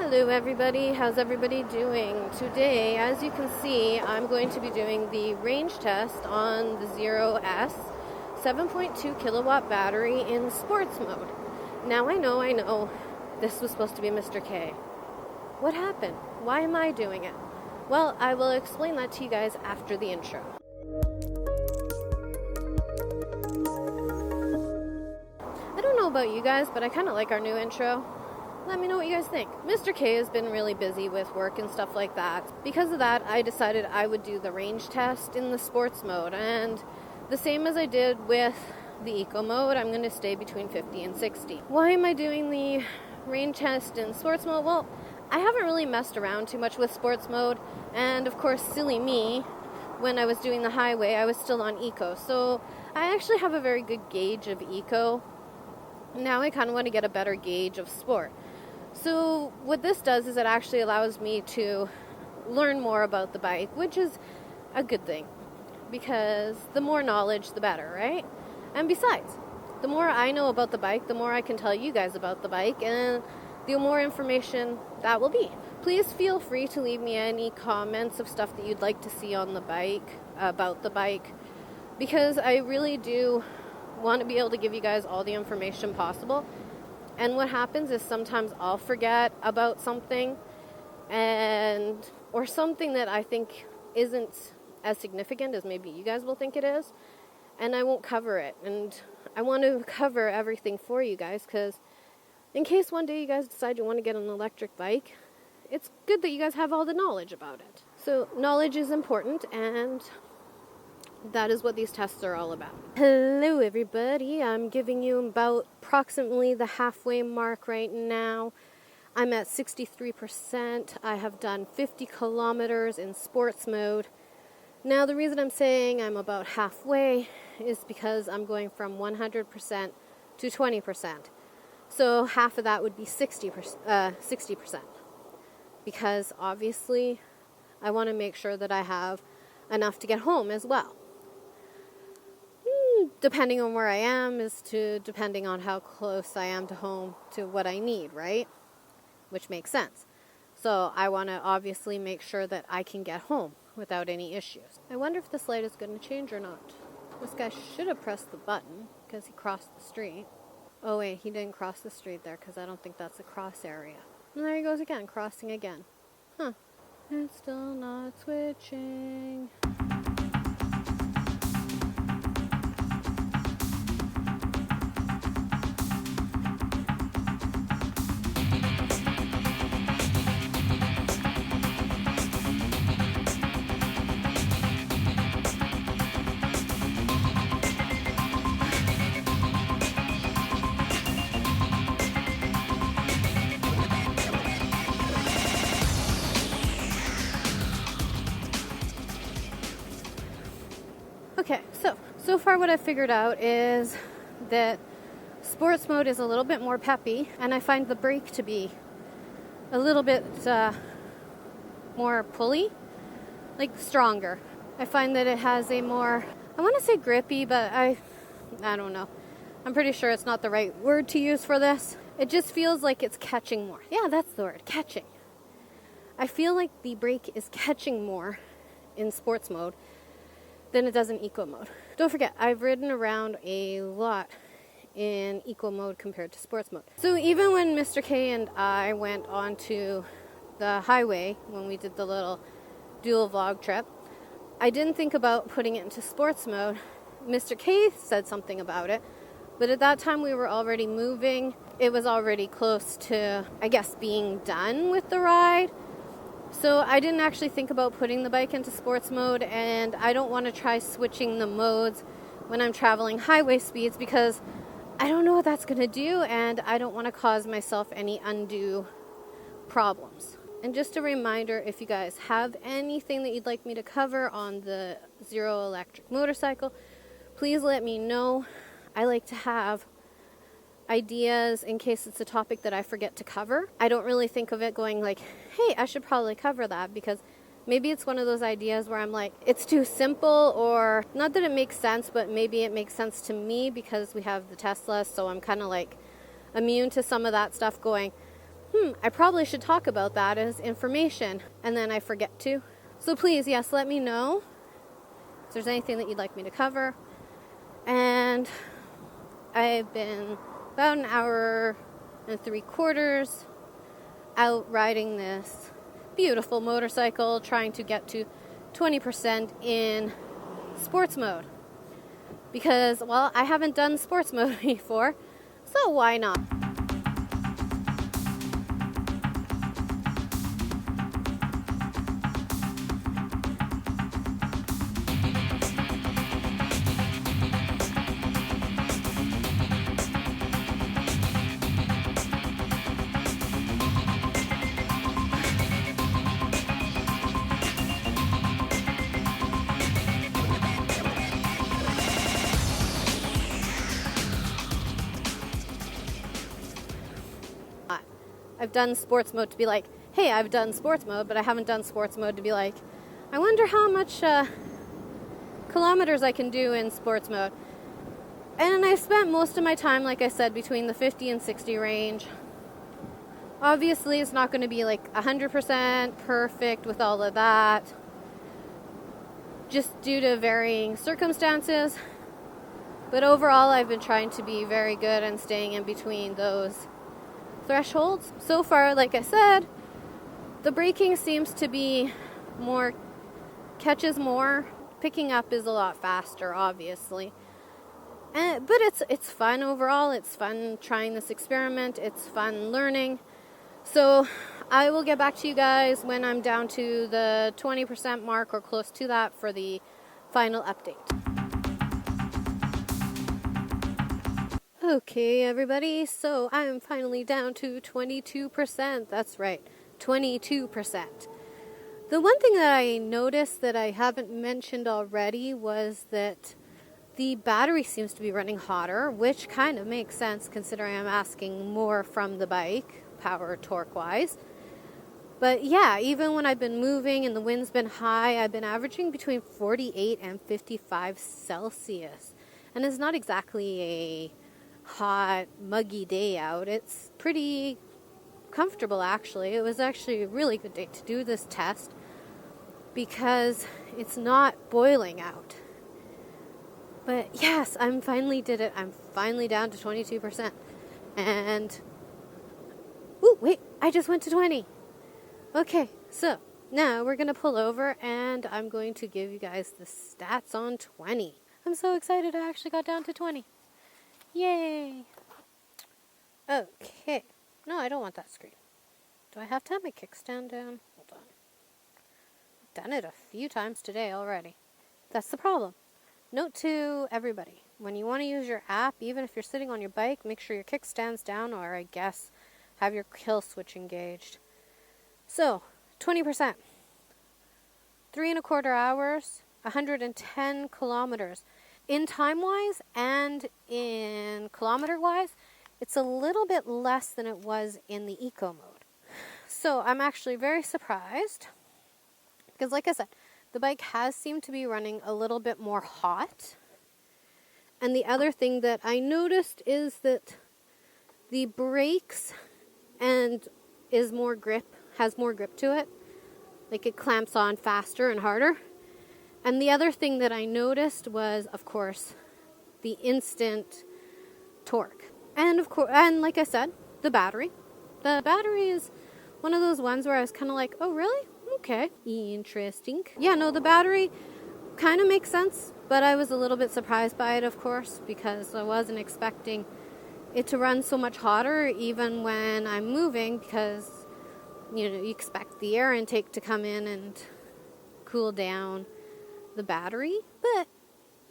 Hello everybody, how's everybody doing? Today, as you can see, I'm going to be doing the range test on the Zero S 7.2 kilowatt battery in sports mode. Now I know, this was supposed to be Mr. K. What happened? Why am I doing it? Well, I will explain that to you guys after the intro. I don't know about you guys, but I kind of like our new intro. Let me know what you guys think. Mr. K has been really busy with work and stuff like that. Because of that, I decided I would do the range test in the sports mode. And the same as I did with the eco mode, I'm going to stay between 50 and 60. Why am I doing the range test in sports mode? Well, I haven't really messed around too much with sports mode. And of course, silly me, when I was doing the highway, I was still on eco. So I actually have a very good gauge of eco. Now I kind of want to get a better gauge of sport. So what this does is it actually allows me to learn more about the bike, which is a good thing, because the more knowledge, the better, right? And besides, the more I know about the bike, the more I can tell you guys about the bike, and the more information that will be. Please feel free to leave me any comments of stuff that you'd like to see on the bike, about the bike, because I really do want to be able to give you guys all the information possible. And what happens is sometimes I'll forget about something or something that I think isn't as significant as maybe you guys will think it is, and I won't cover it. And I want to cover everything for you guys, because in case one day you guys decide you want to get an electric bike, it's good that you guys have all the knowledge about it. So knowledge is important, and that is what these tests are all about. Hello everybody, I'm giving you about approximately the halfway mark right now. I'm at 63%. I have done 50 kilometers in sports mode. Now the reason I'm saying I'm about halfway is because I'm going from 100% to 20%. So half of that would be 60%. Because obviously I want to make sure that I have enough to get home as well. Depending on where I am depending on how close I am to home to what I need, right? Which makes sense. So I want to obviously make sure that I can get home without any issues. I wonder if this light is going to change or not. This guy should have pressed the button because he crossed the street. Oh wait, he didn't cross the street there because I don't think that's a cross area. And there he goes again, crossing again. Huh. It's still not switching. Okay, so far what I've figured out is that sports mode is a little bit more peppy, and I find the brake to be a little bit more pulley, like stronger. I find that it has a more, I want to say grippy, but I don't know. I'm pretty sure it's not the right word to use for this. It just feels like it's catching more. Yeah, that's the word, catching. I feel like the brake is catching more in sports mode than it does in eco mode. Don't forget, I've ridden around a lot in eco mode compared to sports mode. So even when Mr. K and I went onto the highway, when we did the little dual vlog trip, I didn't think about putting it into sports mode. Mr. K said something about it, but at that time we were already moving. It was already close to, I guess, being done with the ride. So I didn't actually think about putting the bike into sports mode, and I don't want to try switching the modes when I'm traveling highway speeds, because I don't know what that's going to do, and I don't want to cause myself any undue problems. And just a reminder, if you guys have anything that you'd like me to cover on the Zero electric motorcycle, please let me know. I like to have ideas in case it's a topic that I forget to cover. I don't really think of it going like, hey, I should probably cover that, because maybe it's one of those ideas where I'm like, it's too simple, or not that it makes sense, but maybe it makes sense to me because we have the Tesla, so I'm kind of like immune to some of that stuff going, I probably should talk about that as information, and then I forget to. So please, yes, let me know if there's anything that you'd like me to cover. And I've been about an hour and 3/4 out riding this beautiful motorcycle, trying to get to 20% in sports mode. Because, well, I haven't done sports mode before, so why not? I've done sports mode to be like, hey, I've done sports mode, but I haven't done sports mode to be like, I wonder how much kilometers I can do in sports mode. And I've spent most of my time, like I said, between the 50 and 60 range. Obviously, it's not going to be like 100% perfect with all of that, just due to varying circumstances. But overall, I've been trying to be very good and staying in between those thresholds. So far, like I said, the braking seems to be more, catches more. Picking up is a lot faster, obviously. But it's fun overall. It's fun trying this experiment. It's fun learning. So I will get back to you guys when I'm down to the 20% mark or close to that for the final update. Okay, everybody, so I am finally down to 22%. That's right, 22%. The one thing that I noticed that I haven't mentioned already was that the battery seems to be running hotter, which kind of makes sense considering I'm asking more from the bike, power torque-wise. But yeah, even when I've been moving and the wind's been high, I've been averaging between 48 and 55 Celsius. And it's not exactly a hot, muggy day out. It's pretty comfortable, actually. It was actually a really good day to do this test because it's not boiling out. But yes, I finally did it. I'm finally down to 22%. And ooh, wait, I just went to 20. Okay, so now we're going to pull over and I'm going to give you guys the stats on 20. I'm so excited I actually got down to 20. Yay! Okay. No, I don't want that screen. Do I have to have my kickstand down? Hold on. I've done it a few times today already. That's the problem. Note to everybody. When you want to use your app, even if you're sitting on your bike, make sure your kickstand's down or I guess have your kill switch engaged. So, 20%. 3.25 hours, 110 kilometers. In time-wise and in kilometer-wise, it's a little bit less than it was in the eco mode. So I'm actually very surprised because, like I said, the bike has seemed to be running a little bit more hot. And the other thing that I noticed is that the brakes has more grip to it. Like it clamps on faster and harder. And the other thing that I noticed was, of course, the instant torque. And of course, and like I said, the battery. The battery is one of those ones where I was kind of like, oh, really? Okay. Interesting. Yeah, no, the battery kind of makes sense, but I was a little bit surprised by it, of course, because I wasn't expecting it to run so much hotter even when I'm moving because, you know, you expect the air intake to come in and cool down the battery, but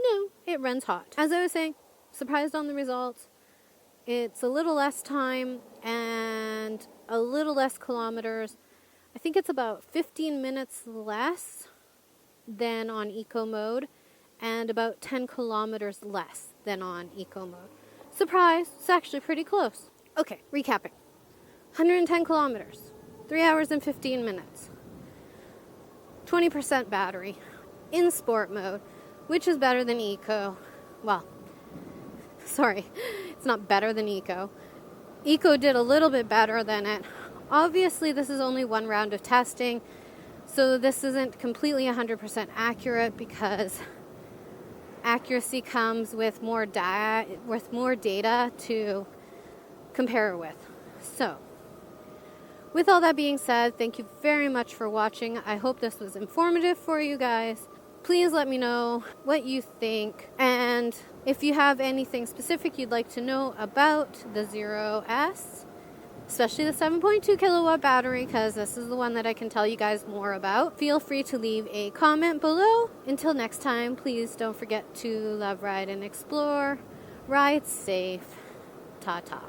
no, it runs hot. As I was saying, surprised on the results. It's a little less time and a little less kilometers. I think it's about 15 minutes less than on eco mode and about 10 kilometers less than on eco mode. Surprise, it's actually pretty close. Okay, recapping. 110 kilometers, 3 hours and 15 minutes. 20% battery. In sport mode, which is better than eco. Well, sorry, it's not better than eco. Eco did a little bit better than it Obviously, this is only one round of testing, so this isn't completely 100% accurate because accuracy comes with more data to compare with. So, with all that being said, thank you very much for watching. I hope this was informative for you guys. Please let me know what you think, and if you have anything specific you'd like to know about the Zero S, especially the 7.2 kilowatt battery, because this is the one that I can tell you guys more about, feel free to leave a comment below. Until next time, please don't forget to love, ride, and explore. Ride safe. Ta-ta.